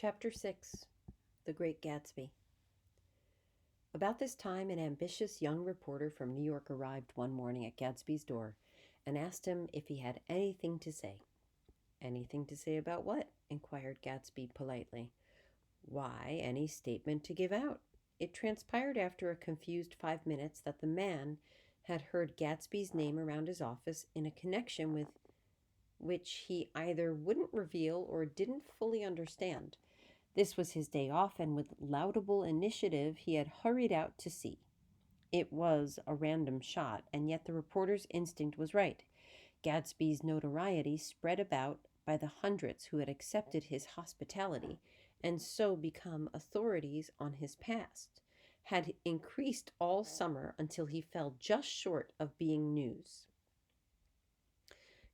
Chapter 6 The Great Gatsby. About this time, an ambitious young reporter from New York arrived one morning at Gatsby's door and asked him if he had anything to say. "Anything to say about what?" inquired Gatsby politely. "Why, any statement to give out." It transpired after a confused 5 minutes that the man had heard Gatsby's name around his office in a connection with which he either wouldn't reveal or didn't fully understand. This was his day off, and with laudable initiative he had hurried out to see. It was a random shot, and yet the reporter's instinct was right. Gatsby's notoriety spread about by the hundreds who had accepted his hospitality and so become authorities on his past, had increased all summer until he fell just short of being news.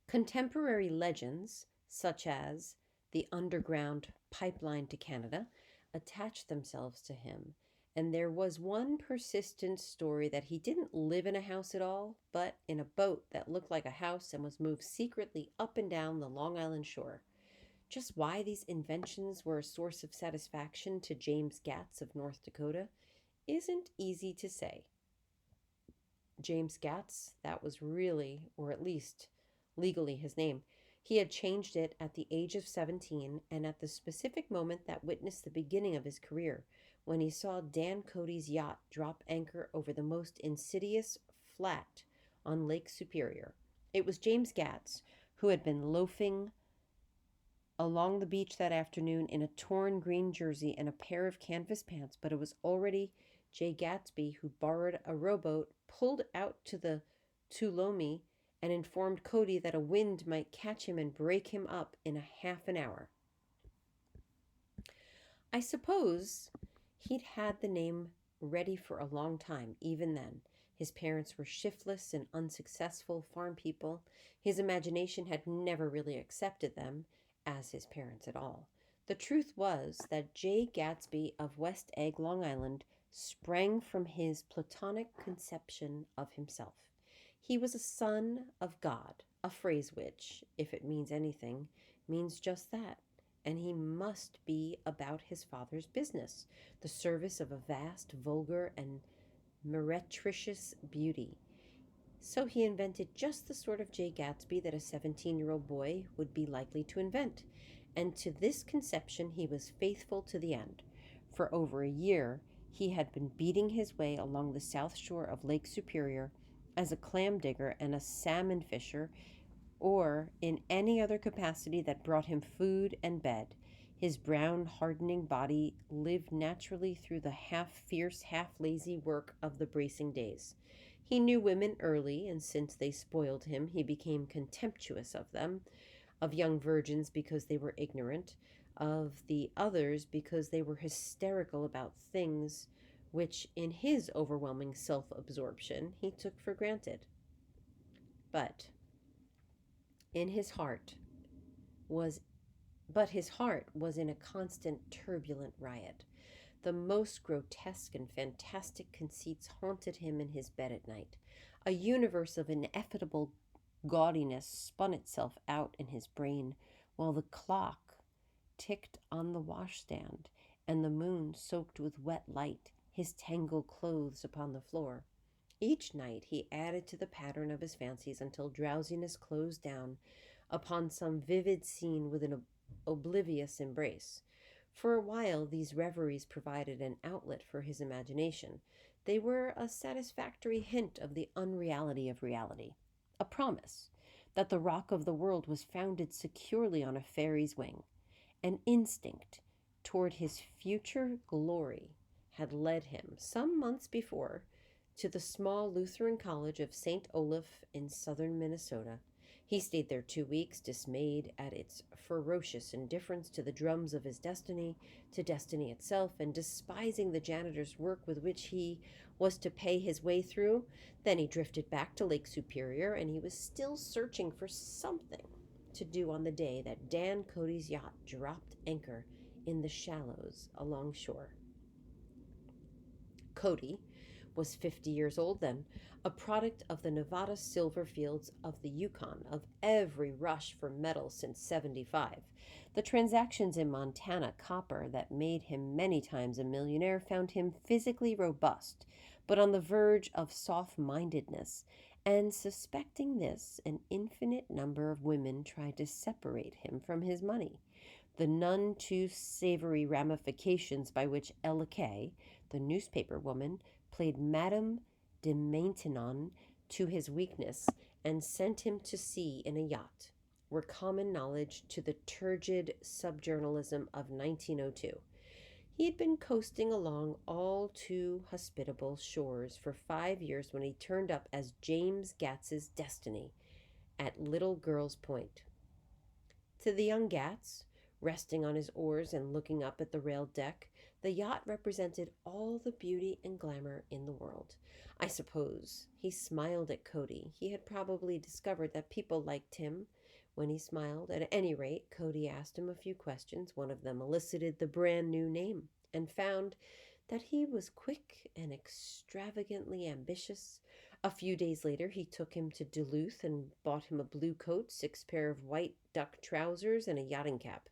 Contemporary legends, such as the underground pipeline to Canada, attached themselves to him, and there was one persistent story that he didn't live in a house at all, but in a boat that looked like a house and was moved secretly up and down the Long Island shore. Just why these inventions were a source of satisfaction to James Gatz of North Dakota isn't easy to say. James Gatz, that was really, or at least legally, his name. He had changed it at the age of 17 and at the specific moment that witnessed the beginning of his career, when he saw Dan Cody's yacht drop anchor over the most insidious flat on Lake Superior. It was James Gatz, who had been loafing along the beach that afternoon in a torn green jersey and a pair of canvas pants, but it was already Jay Gatsby who borrowed a rowboat, pulled out to the Tuolumne, and informed Cody that a wind might catch him and break him up in a half an hour. I suppose he'd had the name ready for a long time, even then. His parents were shiftless and unsuccessful farm people. His imagination had never really accepted them as his parents at all. The truth was that Jay Gatsby of West Egg, Long Island, sprang from his platonic conception of himself. He was a son of God, a phrase which, if it means anything, means just that. And he must be about his father's business, the service of a vast, vulgar, and meretricious beauty. So he invented just the sort of Jay Gatsby that a 17-year-old boy would be likely to invent. And to this conception he was faithful to the end. For over a year, he had been beating his way along the south shore of Lake Superior as a clam digger and a salmon fisher, or in any other capacity that brought him food and bed. His brown, hardening body lived naturally through the half-fierce, half-lazy work of the bracing days. He knew women early, and since they spoiled him, he became contemptuous of them, of young virgins because they were ignorant, of the others because they were hysterical about things which, in his overwhelming self-absorption, he took for granted. But his heart was in a constant turbulent riot. The most grotesque and fantastic conceits haunted him in his bed at night. A universe of ineffable gaudiness spun itself out in his brain while the clock ticked on the washstand and the moon soaked with wet light his tangled clothes upon the floor. Each night he added to the pattern of his fancies until drowsiness closed down upon some vivid scene with an oblivious embrace. For a while these reveries provided an outlet for his imagination. They were a satisfactory hint of the unreality of reality, a promise that the rock of the world was founded securely on a fairy's wing. An instinct toward his future glory had led him, some months before, to the small Lutheran college of St. Olaf in southern Minnesota. He stayed there 2 weeks, dismayed at its ferocious indifference to the drums of his destiny, to destiny itself, and despising the janitor's work with which he was to pay his way through. Then he drifted back to Lake Superior, and he was still searching for something to do on the day that Dan Cody's yacht dropped anchor in the shallows along shore. Cody was 50 years old then, a product of the Nevada silver fields of the Yukon, of every rush for metal since 75. The transactions in Montana copper that made him many times a millionaire found him physically robust, but on the verge of soft mindedness. And suspecting this, an infinite number of women tried to separate him from his money. The none too savory ramifications by which Ella Kay, the newspaper woman, played Madame de Maintenon to his weakness and sent him to sea in a yacht were common knowledge to the turgid subjournalism of 1902. He had been coasting along all too hospitable shores for 5 years when he turned up as James Gats's destiny at Little Girl's Point. To the young Gats, resting on his oars and looking up at the railed deck, the yacht represented all the beauty and glamour in the world. I suppose he smiled at Cody. He had probably discovered that people liked him when he smiled. At any rate, Cody asked him a few questions. One of them elicited the brand new name and found that he was quick and extravagantly ambitious. A few days later, he took him to Duluth and bought him a blue coat, 6 pair of white duck trousers, and a yachting cap.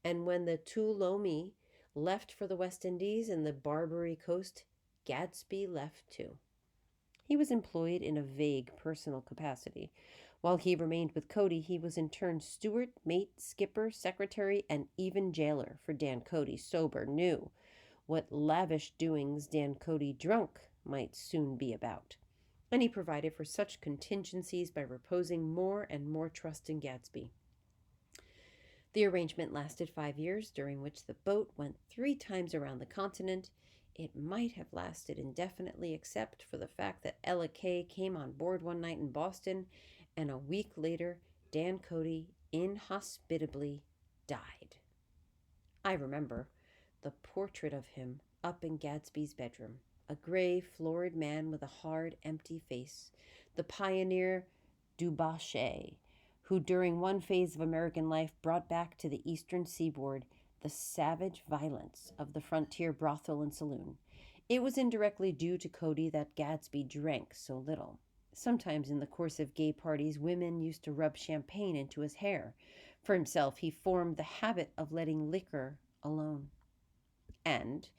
And when the Tuolumne left for the West Indies and the Barbary Coast, Gatsby left too. He was employed in a vague personal capacity. While he remained with Cody, he was in turn steward, mate, skipper, secretary, and even jailer, for Dan Cody, sober, knew what lavish doings Dan Cody, drunk, might soon be about. And he provided for such contingencies by reposing more and more trust in Gatsby. The arrangement lasted 5 years, during which the boat went 3 times around the continent. It might have lasted indefinitely, except for the fact that Ella Kay came on board one night in Boston, and a week later, Dan Cody inhospitably died. I remember the portrait of him up in Gatsby's bedroom, a gray, florid man with a hard, empty face, the pioneer Dubochet, who during one phase of American life brought back to the eastern seaboard the savage violence of the frontier brothel and saloon. It was indirectly due to Cody that Gatsby drank so little. Sometimes in the course of gay parties, women used to rub champagne into his hair. For himself, he formed the habit of letting liquor alone. And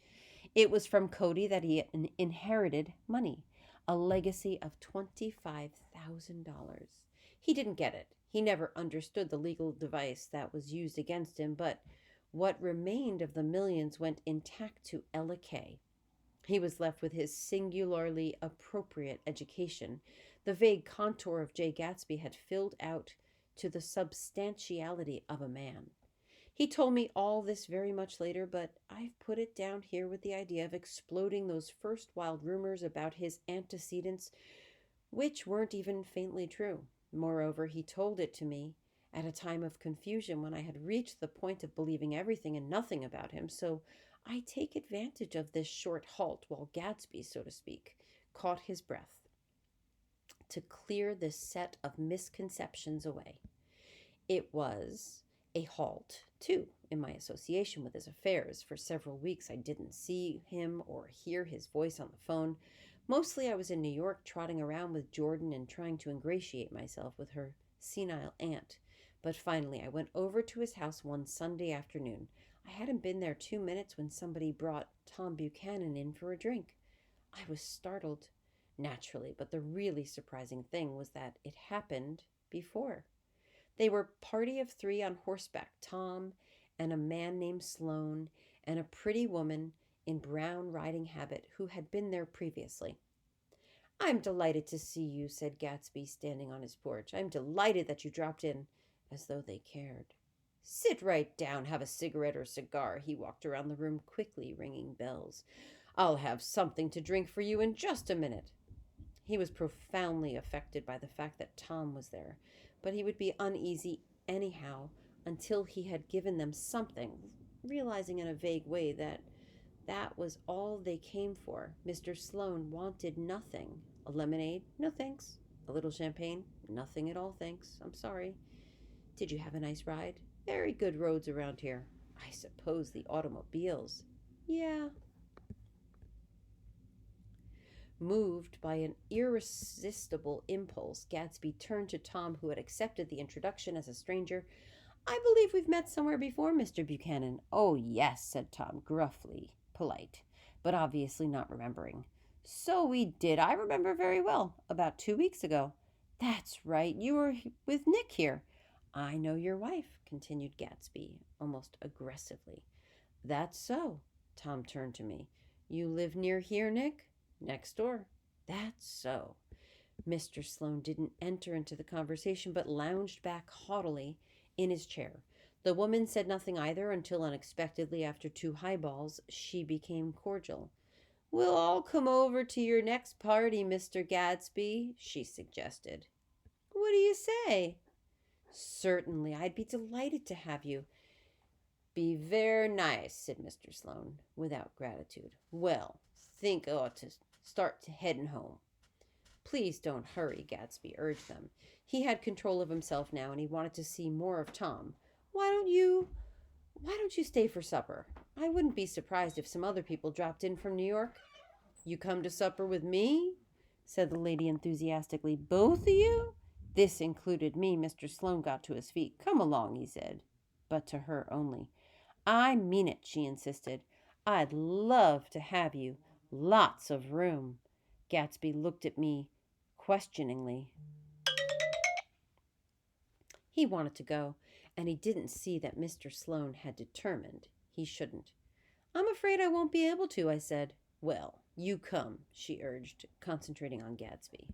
it was from Cody that he inherited money, a legacy of $25,000. He didn't get it. He never understood the legal device that was used against him, but what remained of the millions went intact to Ella Kay. He was left with his singularly appropriate education. The vague contour of J. Gatsby had filled out to the substantiality of a man. He told me all this very much later, but I've put it down here with the idea of exploding those first wild rumors about his antecedents, which weren't even faintly true. Moreover, he told it to me at a time of confusion when I had reached the point of believing everything and nothing about him, so I take advantage of this short halt while Gatsby, so to speak, caught his breath to clear this set of misconceptions away. It was a halt, too, in my association with his affairs. For several weeks I didn't see him or hear his voice on the phone. Mostly I was in New York trotting around with Jordan and trying to ingratiate myself with her senile aunt. But finally I went over to his house one Sunday afternoon. I hadn't been there 2 minutes when somebody brought Tom Buchanan in for a drink. I was startled, naturally, but the really surprising thing was that it happened before. They were a party of 3 on horseback, Tom and a man named Sloan and a pretty woman in brown riding habit who had been there previously. "I'm delighted to see you," said Gatsby, standing on his porch. "I'm delighted that you dropped in," as though they cared. "Sit right down, have a cigarette or cigar." He walked around the room quickly, ringing bells. "I'll have something to drink for you in just a minute." He was profoundly affected by the fact that Tom was there, but he would be uneasy anyhow until he had given them something, realizing in a vague way that that was all they came for. Mr. Sloane wanted nothing. A lemonade? No thanks. A little champagne? Nothing at all, thanks. I'm sorry. Did you have a nice ride? Very good roads around here. I suppose the automobiles. Yeah. Moved by an irresistible impulse, Gatsby turned to Tom, who had accepted the introduction as a stranger. I believe we've met somewhere before, Mr. Buchanan. Oh, yes, said Tom, gruffly polite, but obviously not remembering. So we did. I remember very well. About 2 weeks ago. That's right. You were with Nick here. I know your wife, continued Gatsby, almost aggressively. That's so. Tom turned to me. You live near here, Nick? Next door. That's so. Mr. Sloane didn't enter into the conversation, but lounged back haughtily in his chair. The woman said nothing either until unexpectedly, after 2 highballs, she became cordial. We'll all come over to your next party, Mr. Gatsby, she suggested. What do you say? Certainly, I'd be delighted to have you. Be very nice, said Mr. Sloane, without gratitude. Well, think I ought to start heading home. Please don't hurry, Gatsby urged them. He had control of himself now, and he wanted to see more of Tom. Why don't you stay for supper? I wouldn't be surprised if some other people dropped in from New York. You come to supper with me? Said the lady enthusiastically. Both of you? This included me. Mr. Sloane got to his feet. Come along, he said, but to her only. I mean it, she insisted. I'd love to have you. Lots of room. Gatsby looked at me questioningly. He wanted to go, and he didn't see that Mr. Sloane had determined he shouldn't. I'm afraid I won't be able to, I said. Well, you come, she urged, concentrating on Gatsby.